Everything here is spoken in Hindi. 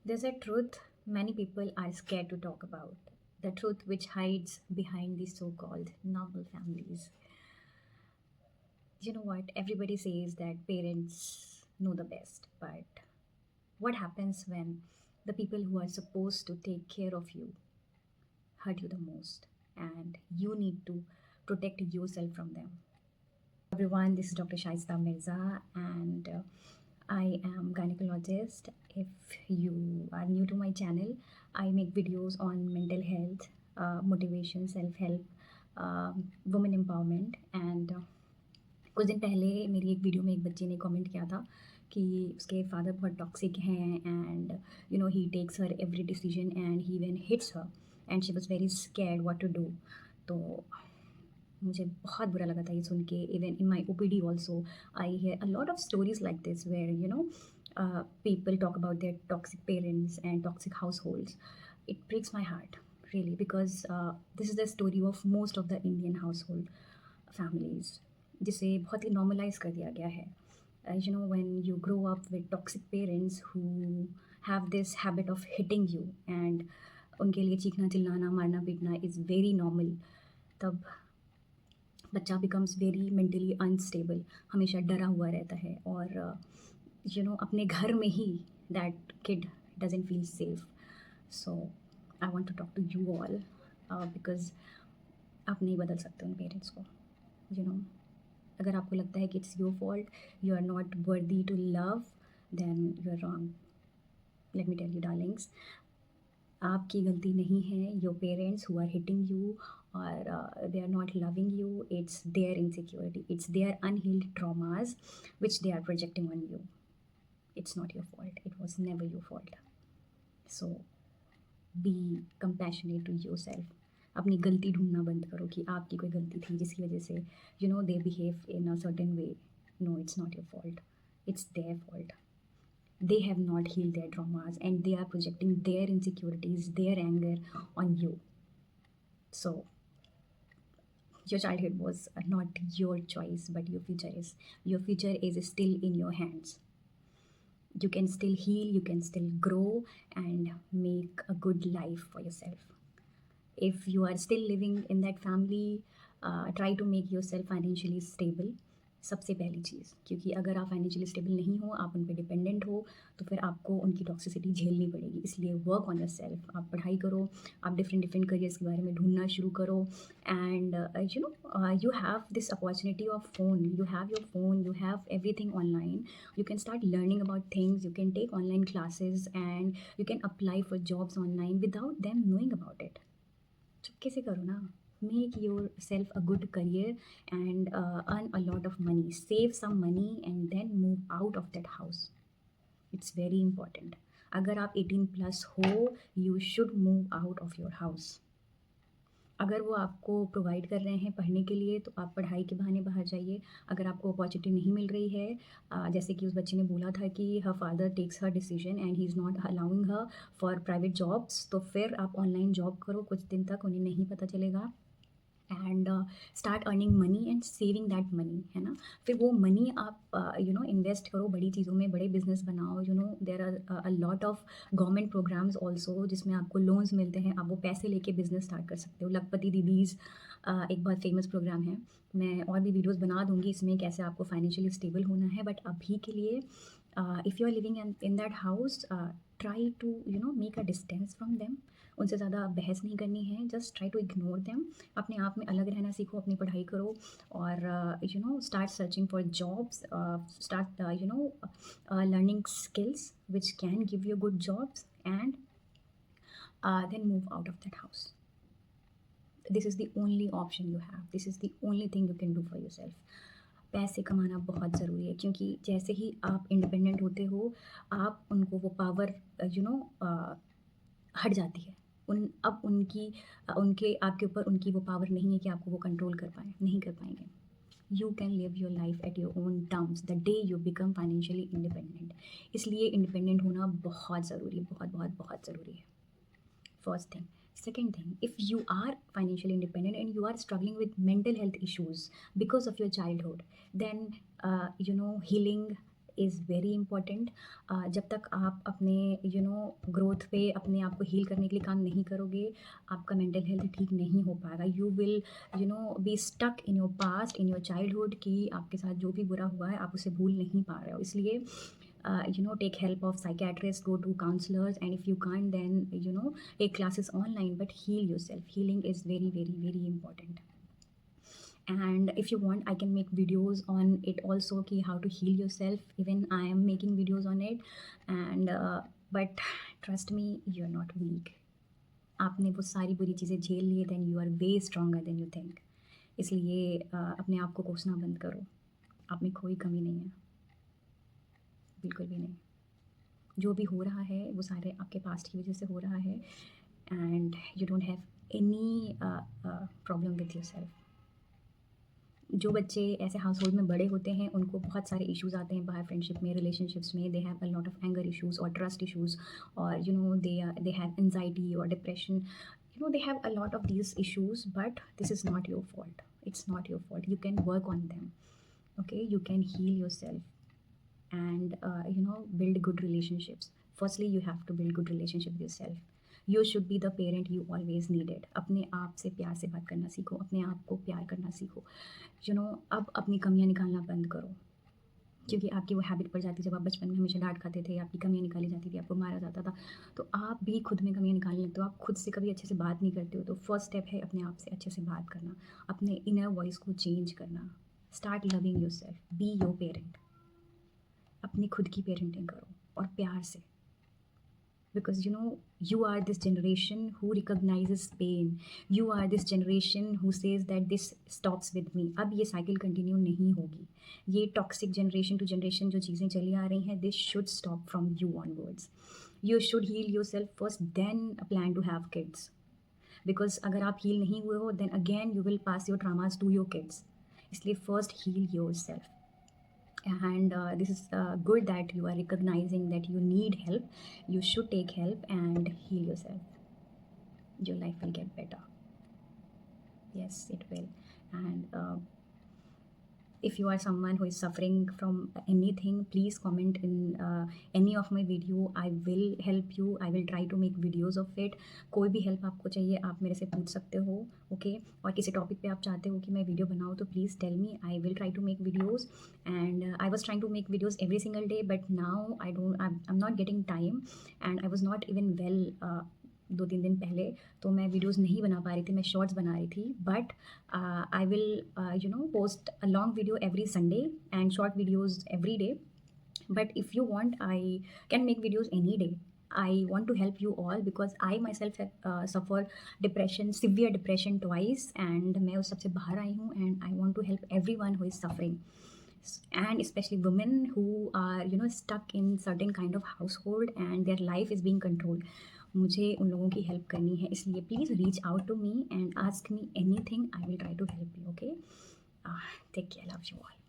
There's a truth many people are scared to talk about. The truth which hides behind these so called normal families. You know what? Everybody says that parents know the best, but what happens when the people who are supposed to take care of you hurt you the most and you need to protect yourself from them? Everyone, this is Dr. Shaista Mirza, and I am gynecologist. If you are new to my channel, I make videos on mental health, motivation, self-help, women empowerment, and कुछ दिन पहले मेरी एक वीडियो में एक बच्चे ने कमेंट किया था कि उसके फादर बहुत टॉक्सिक हैं and he takes her every decision and he even hits her and she was very scared what to do. तो मुझे बहुत बुरा लगा था ये सुन के। Even in my OPD also I hear a lot of stories like this where people talk about their toxic parents and toxic households. It breaks my heart really because this is the story of most of the Indian household families जिसे बहुत ही नॉर्मलाइज कर दिया गया है। When you grow up with toxic parents who have this habit of hitting you and उनके लिए चीखना चिल्लाना मारना पीटना इज़ वेरी नॉर्मल, तब बच्चा बिकम्स वेरी मेंटली अनस्टेबल, हमेशा डरा हुआ रहता है और अपने घर में ही that kid doesn't feel safe. So I want to talk to you all because आप नहीं बदल सकते उन पेरेंट्स को। अगर आपको लगता है कि it's your fault, you are not worthy to love, then you are wrong. Let me tell you darlings, आपकी गलती नहीं है। Your parents who are hitting you or they are not loving you, it's their insecurity, it's their unhealed traumas which they are projecting on you. It's not your fault, it was never your fault. So be compassionate to yourself. अपनी गलती ढूंढना बंद करो कि आपकी कोई गलती थी जिसकी वजह से they behave in a certain way. No, it's not your fault, it's their fault. They have not healed their traumas and they are projecting their insecurities, their anger on you. So your childhood was not your choice, but your future is. Your future is still in your hands. You can still heal, you can still grow and make a good life for yourself. If you are still living in that family, try to make yourself financially stable. सबसे पहली चीज़, क्योंकि अगर आप फाइनेंशियली स्टेबल नहीं हो, आप उन पर डिपेंडेंट हो, तो फिर आपको उनकी टॉक्सिसिटी झेलनी पड़ेगी। इसलिए वर्क ऑन योर सेल्फ, आप पढ़ाई करो, आप डिफरेंट डिफरेंट करियर्स के बारे में ढूंढना शुरू करो and you have this opportunity of phone, you have your phone, you have everything online. You can start learning about things, you can take online classes and you can apply for jobs online without them knowing about it. चुपके से करो ना, make yourself a good career and earn a lot of money, save some money and then move out of that house. It's very important. अगर आप 18+ हो, you should move out of your house. अगर वो आपको प्रोवाइड कर रहे हैं पढ़ने के लिए तो आप पढ़ाई के बहाने बाहर जाइए। अगर आपको अपॉर्चुनिटी नहीं मिल रही है, जैसे कि उस बच्चे ने बोला था कि her father takes her decision and he is not allowing her for private jobs, तो फिर आप ऑनलाइन जॉब करो कुछ दिन तक, उन्हें नहीं पता चलेगा and start earning money and saving that money, है ना। फिर वो मनी आप इन्वेस्ट करो बड़ी चीज़ों में, बड़े बिजनेस बनाओ। There are a lot of government programs also जिसमें आपको लोन्स मिलते हैं, आप वो पैसे लेके बिजनेस स्टार्ट कर सकते हो। लखपति दीदीज़ एक बहुत फेमस प्रोग्राम है, मैं और भी वीडियोज़ बना दूँगी इसमें कैसे आपको फाइनेंशियली स्टेबल होना है। बट अभी के लिए if you are living in that house, try to make a distance from them. उनसे ज़्यादा बहस नहीं करनी है, just try to ignore them. अपने आप में अलग रहना सीखो, अपनी पढ़ाई करो और start searching for jobs, start learning skills which can give you good jobs and then move out of that house. This is the only option you have, this is the only thing you can do for yourself. पैसे कमाना बहुत ज़रूरी है, क्योंकि जैसे ही आप इंडिपेंडेंट होते हो, आप उनको वो पावर हट जाती है। अब उनके आपके ऊपर उनकी वो पावर नहीं है कि आपको वो कंट्रोल कर पाएँ, नहीं कर पाएंगे। You can live your life at your own terms the day you become financially independent. इसलिए इंडिपेंडेंट होना बहुत ज़रूरी है, बहुत बहुत बहुत ज़रूरी है। First thing. Second thing, if you are financially independent and you are struggling with mental health issues because of your childhood, then healing is very important. जब तक आप अपने ग्रोथ पे अपने आप को हील करने के लिए काम नहीं करोगे, आपका मेंटल हेल्थ ठीक नहीं हो पाएगा। You will be stuck in your past, in your childhood, कि आपके साथ जो भी बुरा हुआ है आप उसे भूल नहीं पा रहे हो। इसलिए take help of psychiatrists, go to counselors, and if you can't, then take classes online, but heal yourself. Healing is very, very, very important. And if you want, I can make videos on it also, ki how to heal yourself. Even I am making videos on it. And but trust me, you're not weak. आपने वो सारी बुरी चीज़ें झेल ली, then you are way stronger than you think. इसलिए अपने आप को कोसना बंद करो। आप में कोई कमी नहीं है, बिल्कुल भी नहीं। जो भी हो रहा है वो सारे आपके पास्ट की वजह से हो रहा है, and you don't have any problem with your self. जो बच्चे ऐसे हाउस होल्ड में बड़े होते हैं उनको बहुत सारे इश्यूज आते हैं बाहर, फ्रेंडशिप में, रिलेशनशिप्स में। They have a lot of anger issues और ट्रस्ट इश्यूज, और दे हैव एंजाइटी और depression, they have a lot of these issues, but this is not your fault. It's not your fault. You can work on them. Okay, you can heal yourself and build good relationships. Firstly, you have to build good relationship with yourself. You should be the parent you always needed. अपने आप से प्यार से बात करना सीखो, अपने आप को प्यार करना सीखो. अब अपनी कमियां निकालना बंद करो, क्योंकि आपकी वो हैबिट पड़ जाती है। जब आप बचपन में हमेशा डांट खाते थे, आपकी कमियां निकाली जाती थी, आपको मारा जाता था, तो आप भी खुद में कमियां निकालने लगते हो। आप खुद से कभी अच्छे से बात नहीं करते हो, तो फर्स्ट स्टेप है अपने आप से अच्छे से बात करना, अपने इनर वॉइस को चेंज करना. Start loving your self, be your parent. अपनी खुद की पेरेंटिंग करो और प्यार से, because you are this generation who recognizes pain. You are this generation who says that this stops with me. अब ये साइकिल कंटिन्यू नहीं होगी. ये टॉक्सिक जनरेशन टू जनरेशन जो चीज़ें चली आ रही हैं, this should stop from you onwards. You should heal yourself first, then plan to have kids. Because अगर आप हील नहीं हुए हो, then again you will pass your traumas to your kids. इसलिए first heal yourself. And this is good that you are recognizing that you need help. You should take help and heal yourself. Your life will get better. Yes, it will. And if you are someone who is suffering from anything, please comment in any of my video. I will help you. I will try to make videos of it. कोई भी हेल्प आपको चाहिए आप मेरे से पूछ सकते हो, ओके. और किसी टॉपिक पे आप चाहते हो कि मैं वीडियो बनाऊँ, तो please tell me. I will try to make videos. And I was trying to make videos every single day, but now I am not getting time, and I was not even well 2-3 दिन पहले, तो मैं वीडियोज़ नहीं बना पा रही थी, मैं शॉर्ट्स बना रही थी. But I will post a long video every Sunday and short videos every day. But if you want, I can make videos any day. I want to help you all because I myself have suffered depression, severe depression twice, and मैं उस सबसे बाहर आई हूँ, and I want to help everyone who is suffering, and especially women who are stuck in certain kind of household and their life is being controlled. मुझे उन लोगों की हेल्प करनी है, इसलिए please reach out to me and ask me anything. I will try to help you. Okay, take care, love you all.